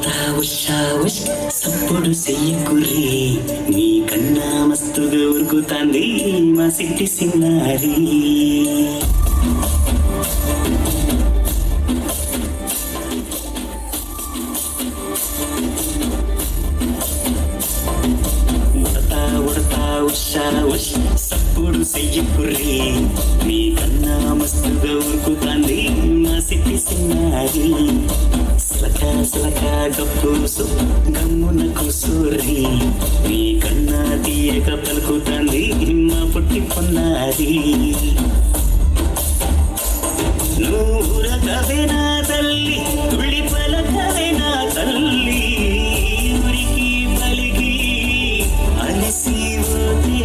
ఉడతా ఉషా ఉష్ సప్పుడు చెయ్యకుర్రి నీ కన్నా మస్తుగా ఉరుకుతాంది మా సిట్టి సిన్నారి. ఉడతా ఉషా ఉష్ సప్పుడు చెయ్యకుర్రి నీ కన్నా మస్తుగా ఉరుకుతాంది మా సిట్టి సిన్నారి. సలకా సలకా గప్పుసు గమ్మున కూసూరి నీ కన్నా తీయక పలుకుతాంది మా పుట్టి పొన్నారి. నూరకవే నా తల్లి తుళ్ళి పలకవే నా తల్లి ఉరికి పలికి అలసి పోతే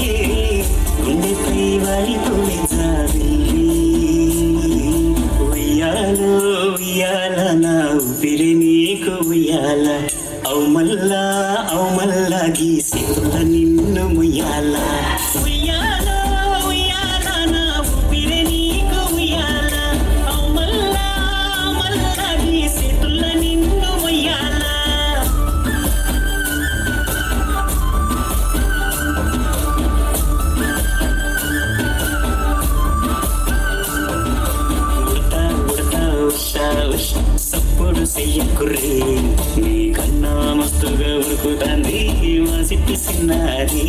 గుండెపై వాడిపోయి జాబిల్లి. ఉయ్యాలో ఉయ్యాల నా ఊపిరి నీకు ఉయ్యాల అవు మల్లా గీసేతుల నిన్ను ముయ్యాల. ఉయ్యాల ఉయ్యాల నా ఊపిరి నీకు ఉయ్యాల అవు మల్లా గీసేతుల నిన్ను ముయ్యాల. సప్పుడు చెయ్యకుర్రి నీ కన్నా మస్తుగా ఉరుకుతాంది మా సిట్టి సిన్నారి.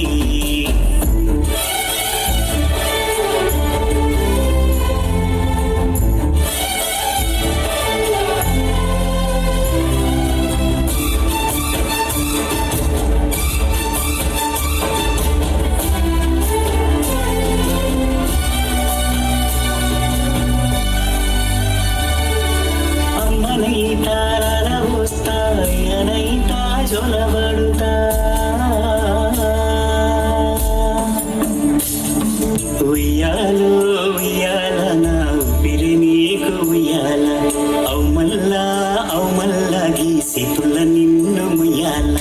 అమ్మనైతా వస్తా అనైతా జొలబడుతా ఉయ్యాలో ఉయ్యాల నా ఊపిరి నీకు ఉయ్యాల అవు మల్లా గీసేతుల నిన్ను ముయ్యాల.